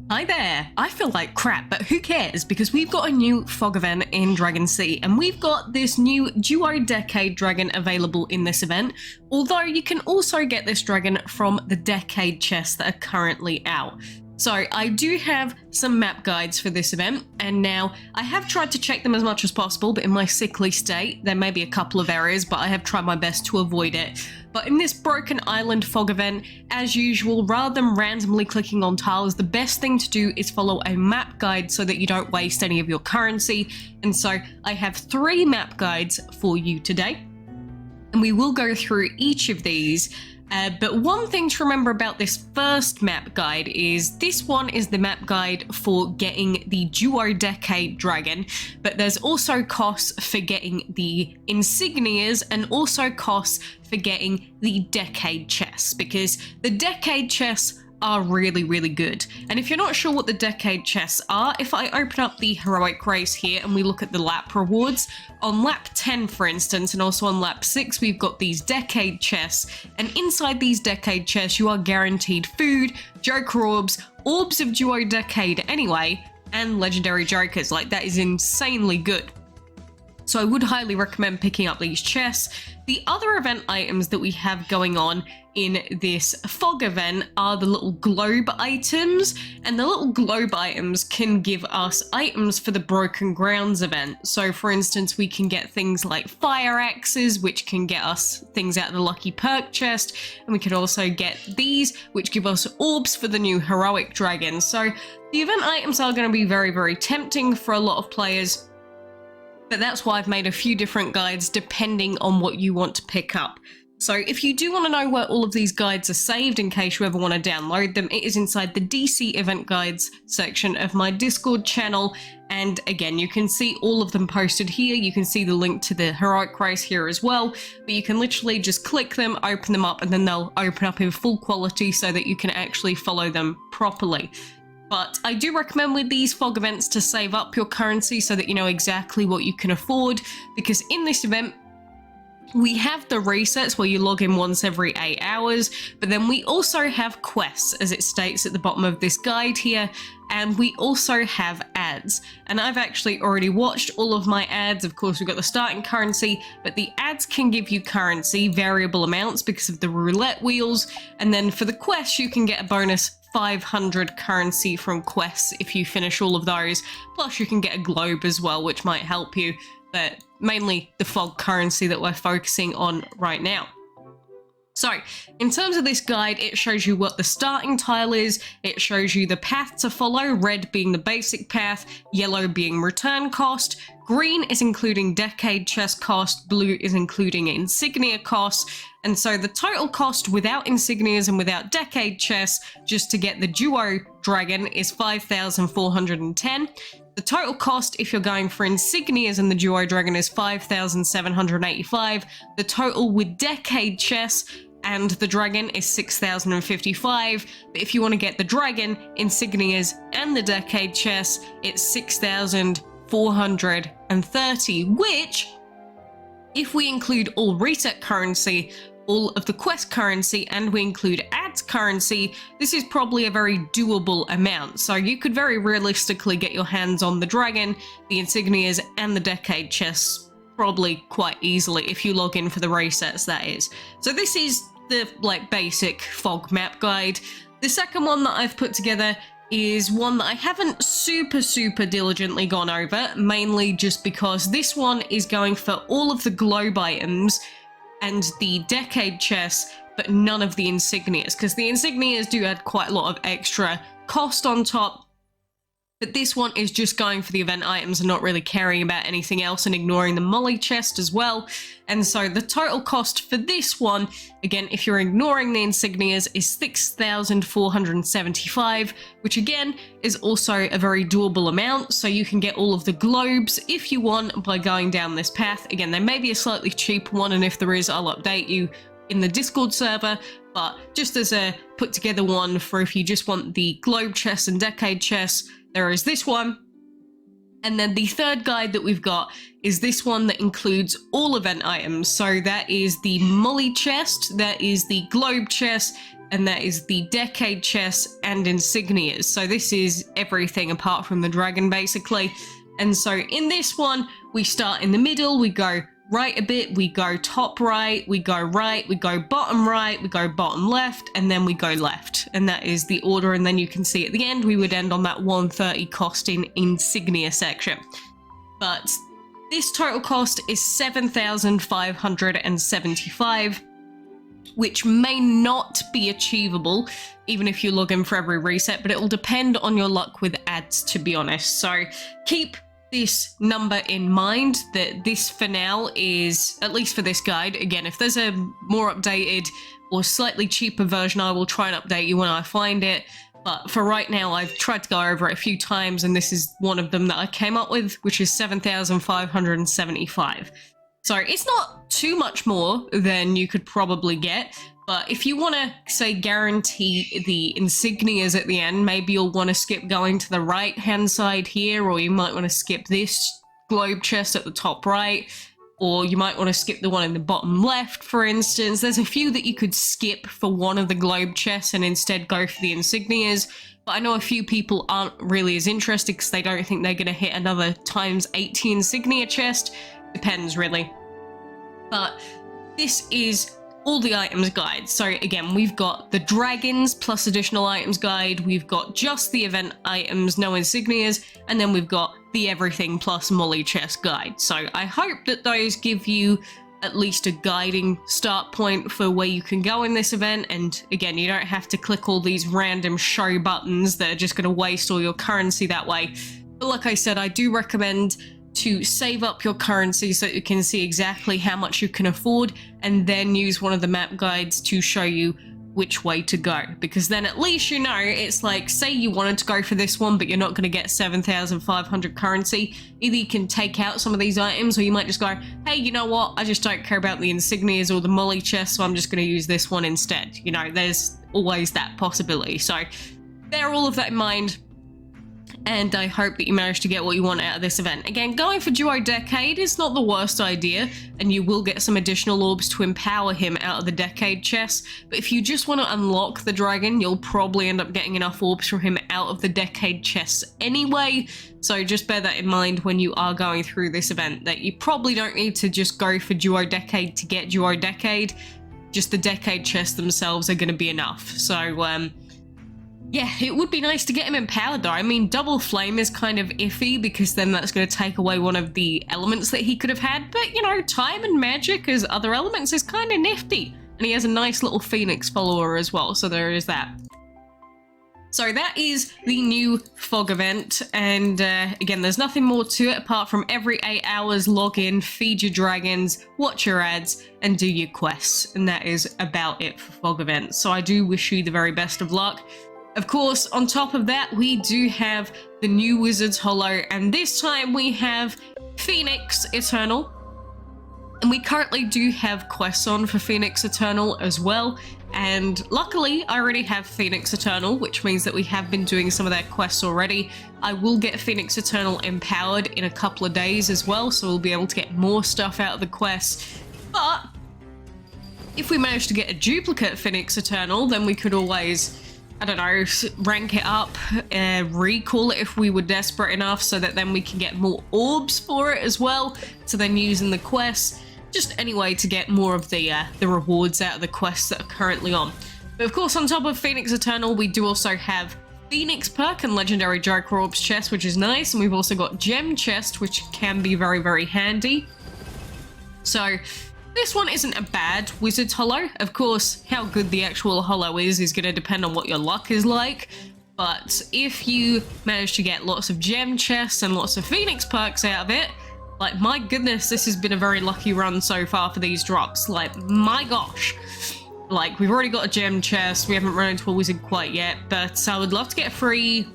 Hi there! I feel like crap, but who cares? Because we've got a new fog event in Dragon Sea, and we've got this new Duo Decade Dragon available in this event, although you can also get this dragon from the Decade chests that are currently out. So I do have some map guides for this event, and now I have tried to check them as much as possible, but in my sickly state, there may be a couple of errors, but I have tried my best to avoid it. But in this Broken Island fog event, as usual, rather than randomly clicking on tiles, the best thing to do is follow a map guide so that you don't waste any of your currency. And so I have 3 map guides for you today, and we will go through each of these. But one thing to remember about this first map guide is this one is the map guide for getting the Duo Decade Dragon, but there's also costs for getting the Insignias and also costs for getting the Decade chests, because the Decade chests are really good. And if you're not sure what the Decade chests are, if I open up the heroic race here and we look at the lap rewards, on lap 10 for instance, and also on lap 6, we've got these Decade chests, and inside these Decade chests you are guaranteed food, Joker orbs, orbs of Duo Decade anyway, and legendary Jokers. Like, that is insanely good. So I would highly recommend picking up these chests. The other event items that we have going on in this fog event are the little globe items, and the little globe items can give us items for the Broken Grounds event. So for instance, we can get things like fire axes, which can get us things out of the lucky perk chest, and we can also get these, which give us orbs for the new heroic dragon. So the event items are going to be very tempting for a lot of players, but that's why I've made a few different guides depending on what you want to pick up. So if you do want to know where all of these guides are saved in case you ever want to download them, it is inside the DC event guides section of my Discord channel. And again, you can see all of them posted here. You can see the link to the heroic race here as well, but you can literally just click them, open them up, and then they'll open up in full quality so that you can actually follow them properly. But I do recommend with these fog events to save up your currency so that you know exactly what you can afford, because in this event, we have the resets where you log in once every 8 hours, but then we also have quests, as it states at the bottom of this guide here, and we also have ads. And I've actually already watched all of my ads. Of course, we've got the starting currency, but the ads can give you currency, variable amounts because of the roulette wheels, and then for the quests, you can get a bonus 500 currency from quests if you finish all of those, plus you can get a globe as well, which might help you, but mainly the fog currency that we're focusing on right now. So in terms of this guide, it shows you what the starting tile is, it shows you the path to follow, red being the basic path, yellow being return cost, green is including Decade chest cost, blue is including insignia cost, and so the total cost without insignias and without Decade chests, just to get the Duo Dragon, is 5,410. The total cost if you're going for insignias and the Duo Dragon is 5,785. The total with Decade chests and the dragon is 6,055. But if you want to get the dragon, insignias, and the Decade chests, it's 6,430, which, if we include all reset currency, all of the quest currency, and we include ads currency, this is probably a very doable amount. So you could very realistically get your hands on the dragon, the insignias, and the Decade chests probably quite easily if you log in for the resets, that is. So this is the basic fog map guide. The second one that I've put together is one that I haven't super diligently gone over, mainly just because this one is going for all of the globe items and the Decade chests, but none of the insignias, because the insignias do add quite a lot of extra cost on top. But this one is just going for the event items and not really caring about anything else and ignoring the molly chest as well. And so the total cost for this one, again, if you're ignoring the insignias, is 6,475, which again is also a very doable amount. So you can get all of the globes if you want by going down this path. Again, there may be a slightly cheaper one, and if there is, I'll update you in the Discord server, but just as a put together one for if you just want the globe chests and Decade chests, there is this one. And then the third guide that we've got is this one that includes all event items. So that is the molly chest, that is the globe chest, and that is the Decade chest and Insignias. So this is everything apart from the dragon, basically. And so in this one, we start in the middle, we go right a bit, we go top right, we go right, we go bottom right, we go bottom left, and then we go left. And that is the order, and then you can see at the end, we would end on that 130 costing Insignia section. But this total cost is 7,575, which may not be achievable even if you log in for every reset, but it will depend on your luck with ads, to be honest. So keep this number in mind, that this for now is, at least for this guide. Again, if there's a more updated or slightly cheaper version, I will try and update you when I find it. But for right now, I've tried to go over it a few times, and this is one of them that I came up with, which is 7,575. So it's not too much more than you could probably get. But if you want to, say, guarantee the Insignias at the end, maybe you'll want to skip going to the right-hand side here, or you might want to skip this globe chest at the top right, or you might want to skip the one in the bottom left, for instance. There's a few that you could skip for one of the globe chests and instead go for the Insignias. But I know a few people aren't really as interested because they don't think they're going to hit another times 80 Insignia chest. Depends, really. But this is all the items guide. So again, we've got the dragons plus additional items guide, we've got just the event items, no Insignias, and then we've got the everything plus molly chest guide. So I hope that those give you at least a guiding start point for where you can go in this event. And again, you don't have to click all these random show buttons that are just going to waste all your currency that way. But like I said, I do recommend to save up your currency so that you can see exactly how much you can afford, and then use one of the map guides to show you which way to go, because then at least you know. It's like, say you wanted to go for this one but you're not going to get 7,500 currency, either you can take out some of these items, or you might just go, hey, you know what, I just don't care about the Insignias or the molly chest, so I'm just going to use this one instead. You know, there's always that possibility. So bear all of that in mind, and I hope that you manage to get what you want out of this event. Again, going for Duo Decade is not the worst idea, and you will get some additional orbs to empower him out of the Decade chest. But if you just want to unlock the dragon, you'll probably end up getting enough orbs from him out of the Decade chests anyway. So just bear that in mind when you are going through this event, that you probably don't need to just go for Duo Decade to get Duo Decade. Just the Decade chests themselves are going to be enough. So, yeah, it would be nice to get him empowered though. I mean, double flame is kind of iffy because then that's going to take away one of the elements that he could have had. But, you know, time and magic as other elements is kind of nifty. And he has a nice little Phoenix follower as well, so there is that. So that is the new fog event, and again, there's nothing more to it apart from every 8 hours log in, feed your dragons, watch your ads, and do your quests. And that is about it for fog events. So I do wish you the very best of luck. Of course, on top of that, we do have the new Wizard's Hollow, and this time we have Phoenix Eternal. And we currently do have quests on for Phoenix Eternal as well. And luckily, I already have Phoenix Eternal, which means that we have been doing some of their quests already. I will get Phoenix Eternal empowered in a couple of days as well, so we'll be able to get more stuff out of the quests. But if we manage to get a duplicate Phoenix Eternal, then we could always, I don't know, rank it up, recall it if we were desperate enough, so that then we can get more orbs for it as well, to then use in the quests. Just any way to get more of the rewards out of the quests that are currently on. But of course, on top of Phoenix Eternal, we do also have Phoenix Perk and Legendary Joker Orbs chest, which is nice, and we've also got Gem chest, which can be very, very handy. So this one isn't a bad Wizard's Hollow. Of course, how good the actual Hollow is going to depend on what your luck is like. But if you manage to get lots of Gem chests and lots of Phoenix Perks out of it, like, my goodness, this has been a very lucky run so far for these drops. Like, my gosh. Like, we've already got a Gem chest. We haven't run into a wizard quite yet, but I would love to get a free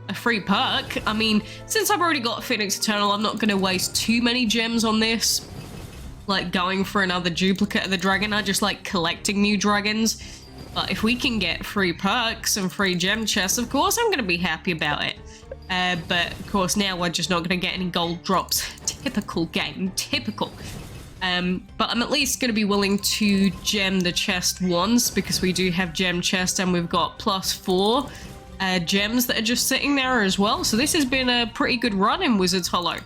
perk. I mean, since I've already got Phoenix Eternal, I'm not going to waste too many gems on this. Like, going for another duplicate of the dragon. I just like collecting new dragons. But if we can get free perks and free gem chests, of course I'm going to be happy about it. But of course now we're just not going to get any gold drops. Typical game, typical. But I'm at least going to be willing to gem the chest once, because we do have gem chest and we've got +4 gems that are just sitting there as well. So this has been a pretty good run in Wizard's Hollow.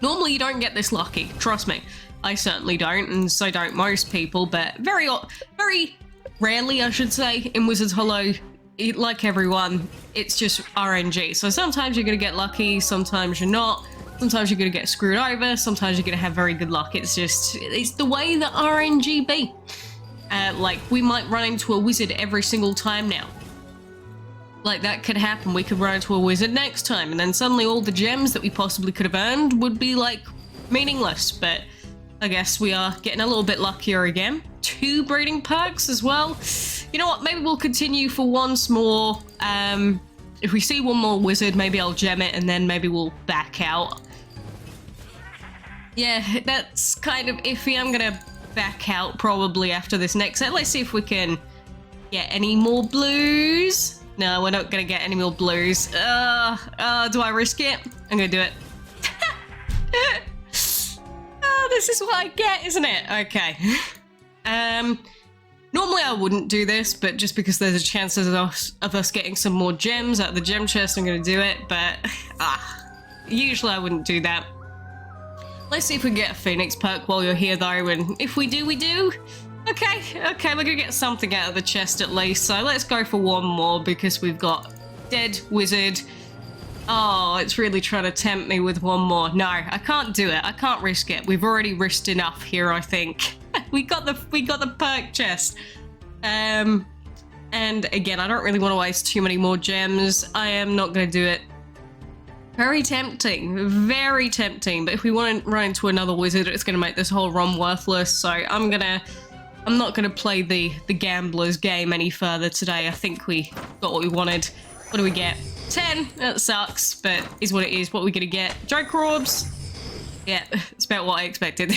Normally you don't get this lucky, trust me. I certainly don't, and so don't most people, but very rarely, I should say, in Wizard's Hollow, like everyone, it's just RNG. So sometimes you're going to get lucky, sometimes you're not. Sometimes you're going to get screwed over, sometimes you're going to have very good luck. It's the way that RNG be. Like, we might run into a wizard every single time now. Like, that could happen. We could run into a wizard next time, and then suddenly all the gems that we possibly could have earned would be, like, meaningless. But I guess we are getting a little bit luckier again. 2 breeding perks as well. You know what? Maybe we'll continue for once more. If we see one more wizard, maybe I'll gem it, and then maybe we'll back out. Yeah, that's kind of iffy. I'm gonna back out probably after this next set. Let's see if we can get any more blues. No, we're not gonna get any more blues. Do I risk it? I'm gonna do it. Oh, this is what I get, isn't it? Okay. Normally I wouldn't do this, but just because there's a chance of us getting some more gems out of the gem chest, I'm gonna do it, but usually I wouldn't do that. Let's see if we can get a Phoenix perk while you're here though, and if we do, we do. Okay, we're gonna get something out of the chest at least, so let's go for one more because we've got dead wizard. Oh, it's really trying to tempt me with one more. No, I can't do it. I can't risk it. We've already risked enough here, I think. we got the perk chest. And again, I don't really want to waste too many more gems. I am not going to do it. Very tempting, but if we want to run into another wizard, it's going to make this whole run worthless, so I'm not going to play the gambler's game any further today. I think we got what we wanted. What do we get? 10. That sucks, but is what it is. What are we going to get? Joker orbs? Yeah, it's about what I expected.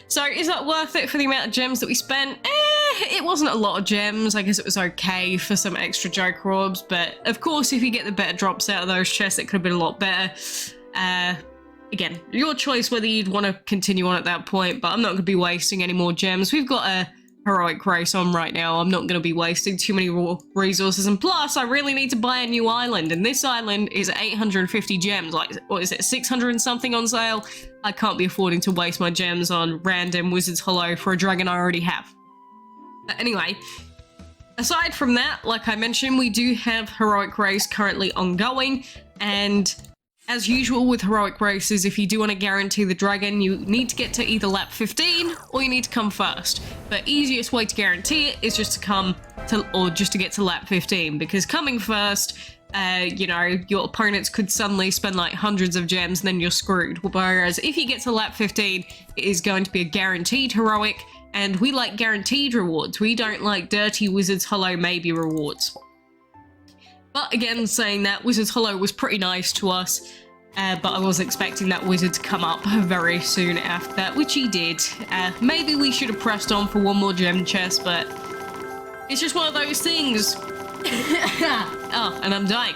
So is that worth it for the amount of gems that we spent? It wasn't a lot of gems. I guess it was okay for some extra Joker orbs, but of course if you get the better drops out of those chests, it could have been a lot better. Again, your choice whether you'd want to continue on at that point, but I'm not going to be wasting any more gems. We've got a heroic race on right now. I'm not going to be wasting too many raw resources, and plus I really need to buy a new island, and this island is 850 gems. Like, what is it, 600 and something on sale? I can't be affording to waste my gems on random Wizard's Hollow for a dragon I already have. But anyway, aside from that, like I mentioned, we do have heroic race currently ongoing, and as usual with heroic races, if you do want to guarantee the dragon, you need to get to either lap 15 or you need to come first. The easiest way to guarantee it is just to get to lap 15, because coming first, you know, your opponents could suddenly spend like hundreds of gems and then you're screwed. Whereas if you get to lap 15, it is going to be a guaranteed heroic, and we like guaranteed rewards. We don't like dirty Wizard's Hollow maybe rewards. But again, saying that, Wizard's Hollow was pretty nice to us, but I was expecting that wizard to come up very soon after that, which he did. Maybe we should have pressed on for one more gem chest, but it's just one of those things. Oh, and I'm dying.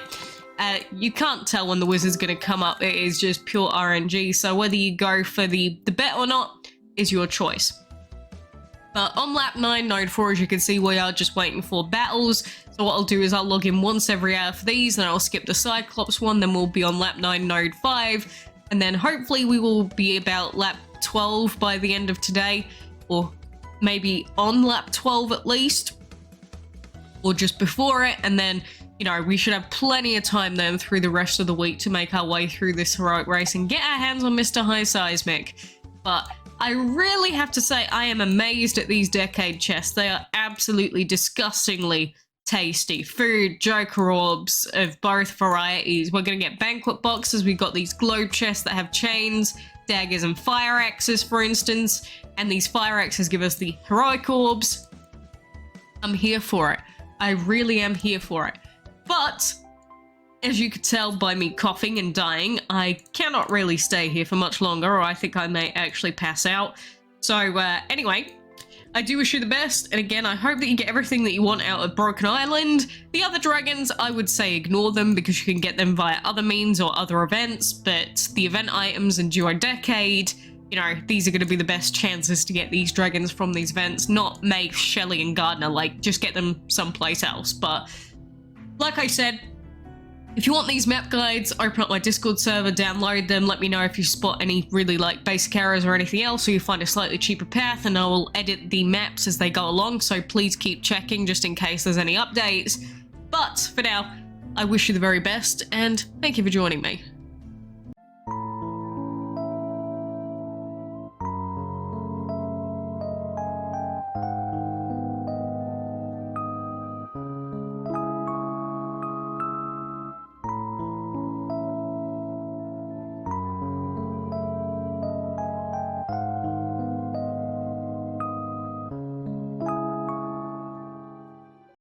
You can't tell when the wizard's going to come up. It is just pure RNG, so whether you go for the bet or not is your choice. But on lap 9, node 4, as you can see, we are just waiting for battles. So what I'll do is I'll log in once every hour for these, and I'll skip the Cyclops one, then we'll be on lap 9, node 5. And then hopefully we will be about lap 12 by the end of today, or maybe on lap 12 at least, or just before it. And then, you know, we should have plenty of time then through the rest of the week to make our way through this heroic race and get our hands on Mr. High Seismic. But I really have to say I am amazed at these decade chests. They are absolutely disgustingly tasty. Food, Joker orbs of both varieties. We're going to get banquet boxes. We've got these globe chests that have chains, daggers, and fire axes, for instance. And these fire axes give us the heroic orbs. I'm here for it. I really am here for it. But as you could tell by me coughing and dying, I cannot really stay here for much longer, or I think I may actually pass out. So anyway, I do wish you the best, and again, I hope that you get everything that you want out of Broken Island. The other dragons, I would say ignore them, because you can get them via other means or other events, but the event items and Duodecade, you know, these are going to be the best chances to get these dragons from these events, not Maeve, Shelley, and Gardner. Like, just get them someplace else. But like I said, if you want these map guides, open up my Discord server, download them, let me know if you spot any really like basic errors or anything else, or you find a slightly cheaper path, and I will edit the maps as they go along, so please keep checking just in case there's any updates. But for now, I wish you the very best, and thank you for joining me.